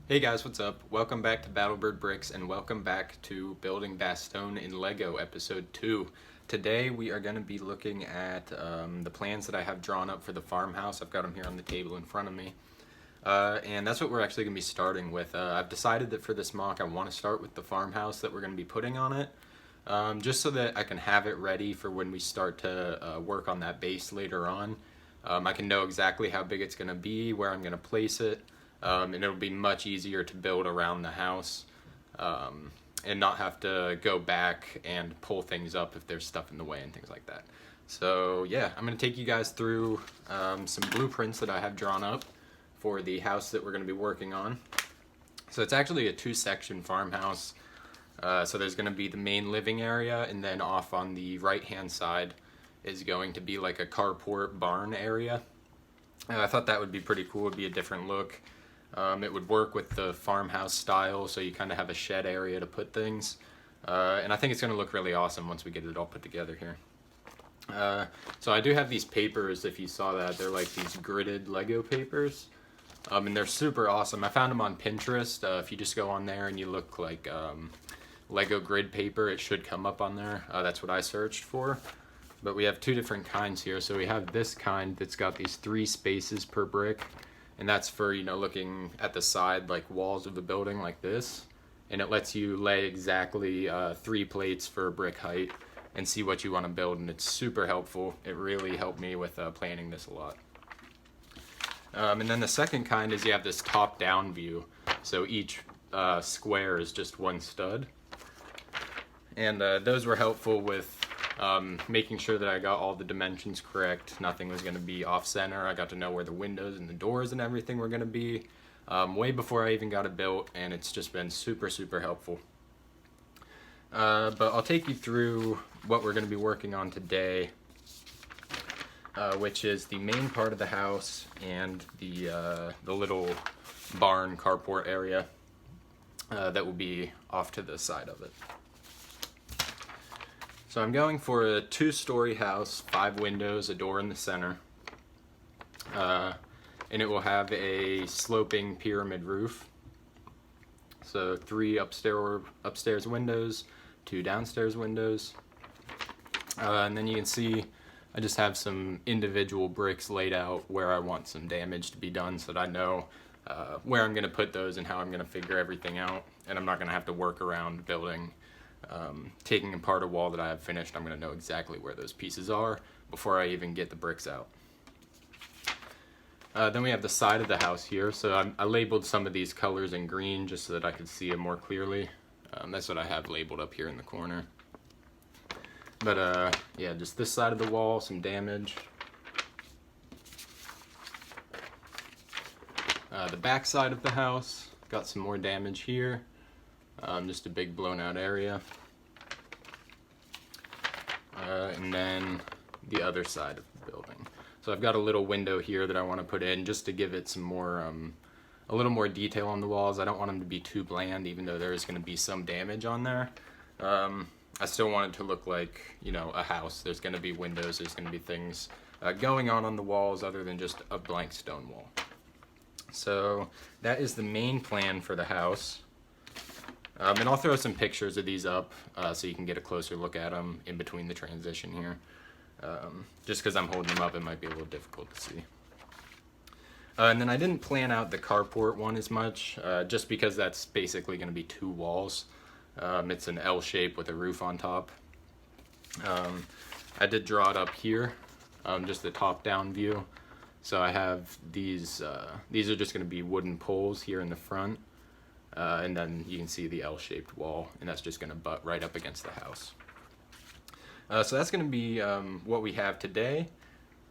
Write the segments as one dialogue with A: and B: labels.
A: Hey guys, what's up? Welcome back to Battlebird Bricks and welcome back to Building Bastogne in Lego episode 2. Today we are going to be looking at the plans that I have drawn up for the farmhouse. I've got them here on the table in front of me. And that's what we're actually going to be starting with. I've decided that for this mock I want to start with the farmhouse that we're going to be putting on it. Just so that I can have it ready for when we start to work on that base later on. I can know exactly how big it's going to be, where I'm going to place it. And it'll be much easier to build around the house and not have to go back and pull things up if there's stuff in the way and things like that. So yeah, I'm going to take you guys through some blueprints that I have drawn up for the house that we're going to be working on. So it's actually a 2-section farmhouse. So there's going to be the main living area, and then off on the right hand side is going to be like a carport barn area. I thought that would be pretty cool. It would be a different look. It would work with the farmhouse style, so you kind of have a shed area to put things. And I think it's going to look really awesome once we get it all put together here. So I do have these papers, if you saw that. They're like these gridded Lego papers. And they're super awesome. I found them on Pinterest. If you just go on there and you look like Lego grid paper, it should come up on there. That's what I searched for. But we have two different kinds here. So we have this kind that's got these 3 spaces per brick. And that's for, looking at the side, like walls of the building like this. And it lets you lay exactly 3 plates for brick height and see what you want to build. And it's super helpful. It really helped me with planning this a lot. And then the second kind is you have this top-down view. So each square is just one stud. And those were helpful with making sure that I got all the dimensions correct. Nothing was going to be off center. I got to know where the windows and the doors and everything were going to be way before I even got it built, and it's just been super helpful. But I'll take you through what we're going to be working on today, which is the main part of the house and the little barn carport area that will be off to the side of it. So I'm going for a 2-story house, 5 windows, a door in the center. And it will have a sloping pyramid roof. So 3 upstairs windows, 2 downstairs windows. And then you can see I just have some individual bricks laid out where I want some damage to be done so that I know where I'm going to put those and how I'm going to figure everything out. And I'm not going to have to work around building. Taking apart a wall that I have finished, I'm going to know exactly where those pieces are before I even get the bricks out. Then we have the side of the house here. So I labeled some of these colors in green just so that I could see them more clearly. That's what I have labeled up here in the corner. But yeah, just this side of the wall, some damage. The back side of the house, got some more damage here. Just a big blown out area. And then the other side of the building. So I've got a little window here that I want to put in just to give it some more, a little more detail on the walls. I don't want them to be too bland, even though there is going to be some damage on there. I still want it to look like, a house. There's going to be windows, there's going to be things going on the walls other than just a blank stone wall. So that is the main plan for the house. And I'll throw some pictures of these up so you can get a closer look at them in between the transition here. Just because I'm holding them up, it might be a little difficult to see. And then I didn't plan out the carport one as much, just because that's basically going to be 2 walls. It's an L shape with a roof on top. I did draw it up here, just the top-down view. So I have these are just going to be wooden poles here in the front. And then you can see the L-shaped wall, and that's just going to butt right up against the house. So that's going to be what we have today.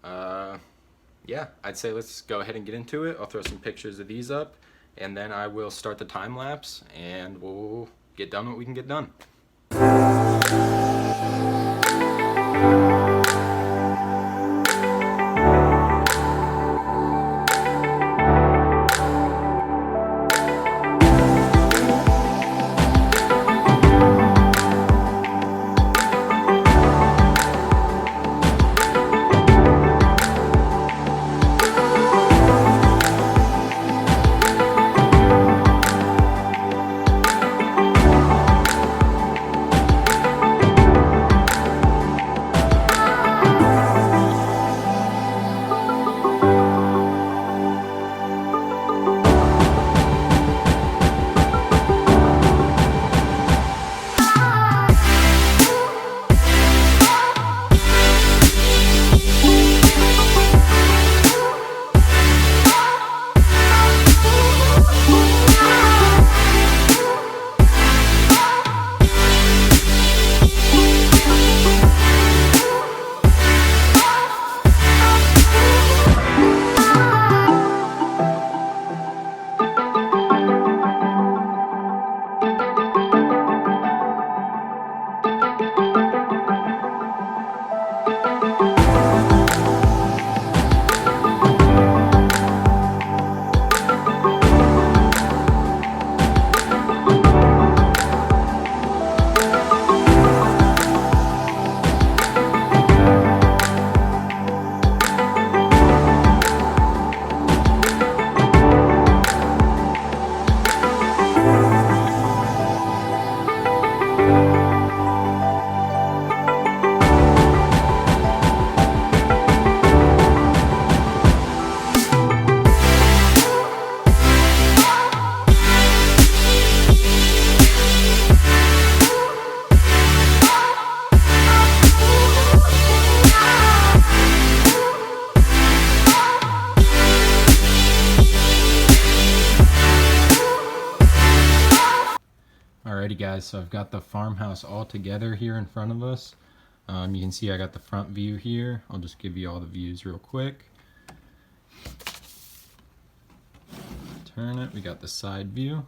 A: Yeah, I'd say let's go ahead and get into it. I'll throw some pictures of these up, and then I will start the time-lapse, and we'll get done what we can get done. Alrighty guys, so I've got the farmhouse all together here in front of us. You can see I got the front view here. I'll just give you all the views real quick. Turn it, we got the side view.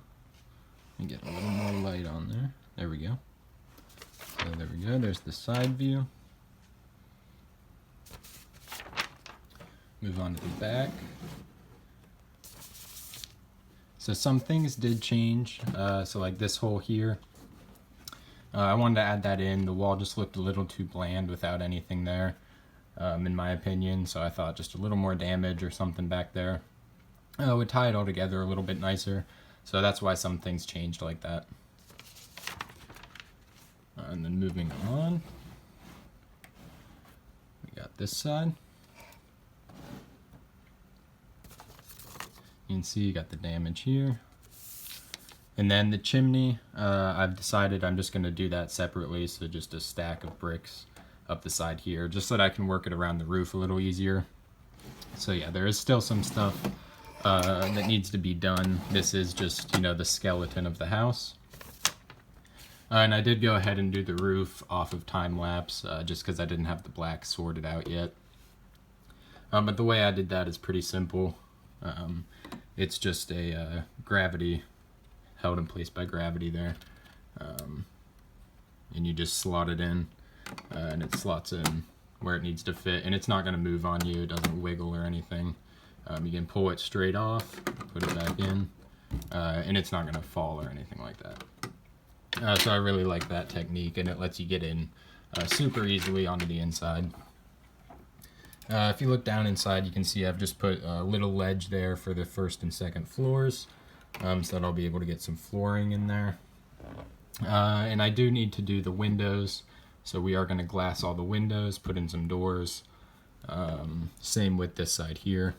A: Let me get a little more light on there. There we go. So there we go, there's the side view. Move on to the back. So some things did change. So like this hole here, I wanted to add that in. The wall just looked a little too bland without anything there, in my opinion. So I thought just a little more damage or something back there would tie it all together a little bit nicer. So that's why some things changed like that. And then moving on, we got this side. You can see you got the damage here. And then the chimney, I've decided I'm just going to do that separately, so just a stack of bricks up the side here, just so that I can work it around the roof a little easier. So yeah, there is still some stuff that needs to be done. This is just, you know, the skeleton of the house. And I did go ahead and do the roof off of time-lapse, just because I didn't have the black sorted out yet. But the way I did that is pretty simple. It's just a gravity, held in place by gravity there. And you just slot it in, and it slots in where it needs to fit. And it's not going to move on you, it doesn't wiggle or anything. You can pull it straight off, put it back in, and it's not going to fall or anything like that. So I really like that technique, and it lets you get in super easily onto the inside. If you look down inside, you can see I've just put a little ledge there for the first and second floors, so that I'll be able to get some flooring in there. And I do need to do the windows, so we are going to glass all the windows, put in some doors. Same with this side here.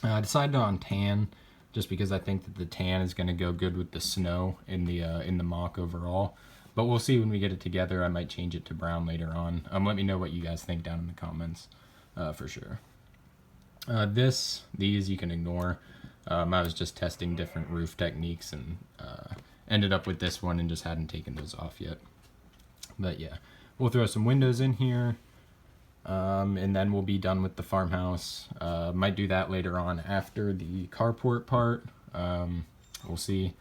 A: I decided on tan, just because I think that the tan is going to go good with the snow in the mock overall. But we'll see when we get it together. I might change it to brown later on. Let me know what you guys think down in the comments. For sure. These you can ignore. I was just testing different roof techniques and ended up with this one and just hadn't taken those off yet. But yeah, we'll throw some windows in here, and then we'll be done with the farmhouse. Might do that later on after the carport part. We'll see.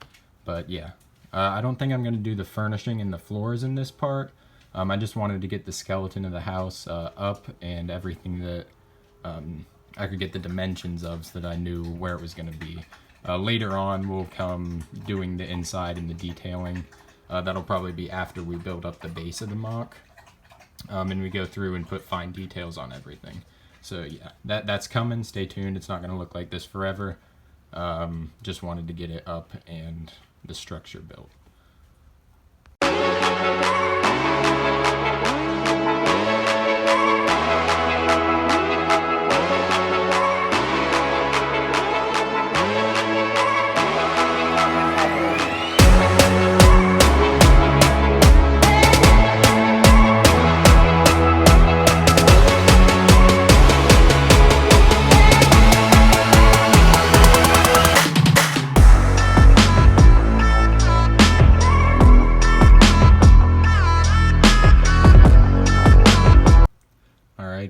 A: But yeah, I don't think I'm going to do the furnishing and the floors in this part. I just wanted to get the skeleton of the house up and everything that I could get the dimensions of, so that I knew where it was going to be. Later on, we'll come doing the inside and the detailing. That'll probably be after we build up the base of the mock. And we go through and put fine details on everything. So yeah, that's coming. Stay tuned. It's not going to look like this forever. Just wanted to get it up and the structure built.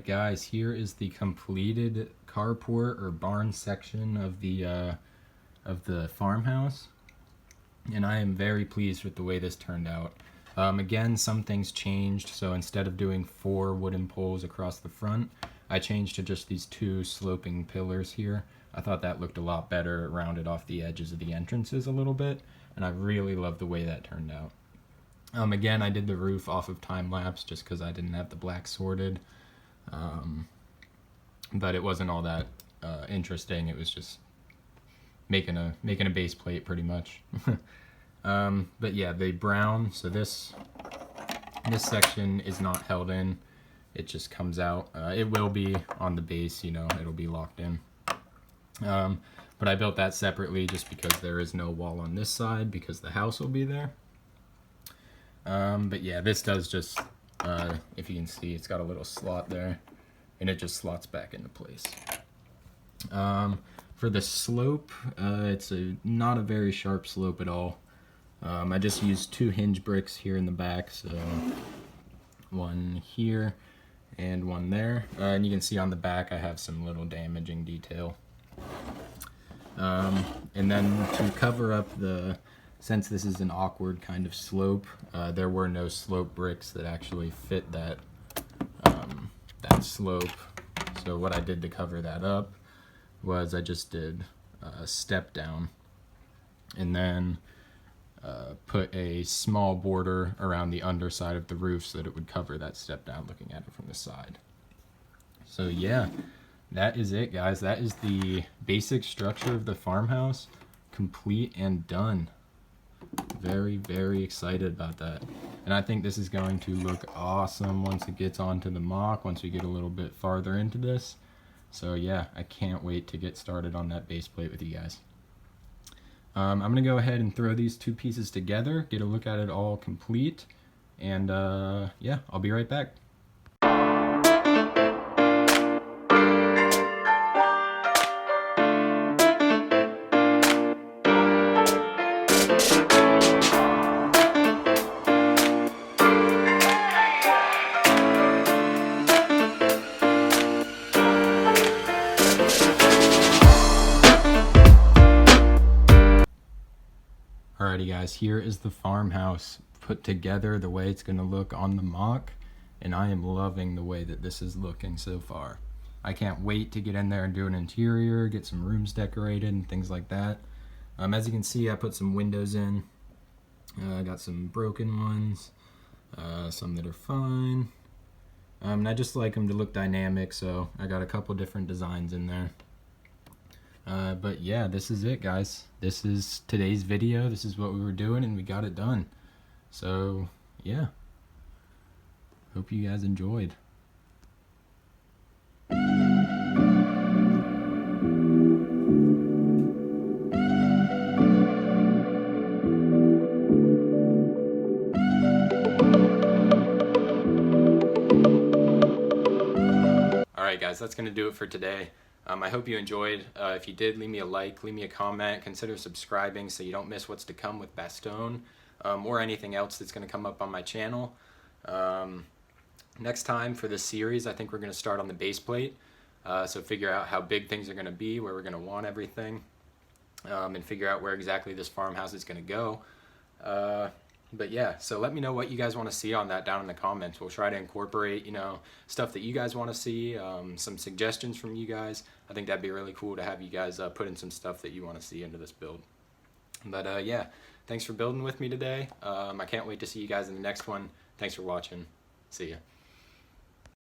A: Guys, here is the completed carport or barn section of the farmhouse, and I am very pleased with the way this turned out. Again, some things changed, so instead of doing 4 wooden poles across the front, I changed to just these 2 sloping pillars here. I thought that looked a lot better. It rounded off the edges of the entrances a little bit, and I really love the way that turned out. Again, I did the roof off of time-lapse just because I didn't have the black sorted. But it wasn't all that interesting. It was just making a base plate pretty much. But yeah, the brown, so this section is not held in. It just comes out. It will be on the base, you know, it'll be locked in. But I built that separately just because there is no wall on this side because the house will be there. But yeah, this does just, if you can see, it's got a little slot there, and it just slots back into place. For the slope, it's not a very sharp slope at all. I just used 2 hinge bricks here in the back, so one here and one there. And you can see on the back I have some little damaging detail. And then to cover up since this is an awkward kind of slope, there were no slope bricks that actually fit that slope. So what I did to cover that up was I just did a step down and then put a small border around the underside of the roof so that it would cover that step down looking at it from the side. So yeah, that is it, guys. That is the basic structure of the farmhouse, complete and done. Very, very excited about that. And I think this is going to look awesome once it gets onto the mock, once we get a little bit farther into this. So yeah, I can't wait to get started on that base plate with you guys. I'm going to go ahead and throw these 2 pieces together, get a look at it all complete, and yeah, I'll be right back. Alrighty guys, here is the farmhouse put together the way it's going to look on the mock, and I am loving the way that this is looking so far. I can't wait to get in there and do an interior, get some rooms decorated and things like that. As you can see, I put some windows in. I got some broken ones, some that are fine. And I just like them to look dynamic, so I got a couple different designs in there. But yeah, this is it, guys. This is today's video. This is what we were doing, and we got it done. So yeah, hope you guys enjoyed. Alright guys, that's going to do it for today. I hope you enjoyed. If you did, leave me a like, leave me a comment, consider subscribing so you don't miss what's to come with Bastogne, or anything else that's going to come up on my channel. Next time for this series, I think we're going to start on the base plate, so figure out how big things are going to be, where we're going to want everything, and figure out where exactly this farmhouse is going to go. But yeah, so let me know what you guys want to see on that down in the comments. We'll try to incorporate, stuff that you guys want to see, some suggestions from you guys. I think that'd be really cool to have you guys put in some stuff that you want to see into this build. But yeah, thanks for building with me today. I can't wait to see you guys in the next one. Thanks for watching. See ya.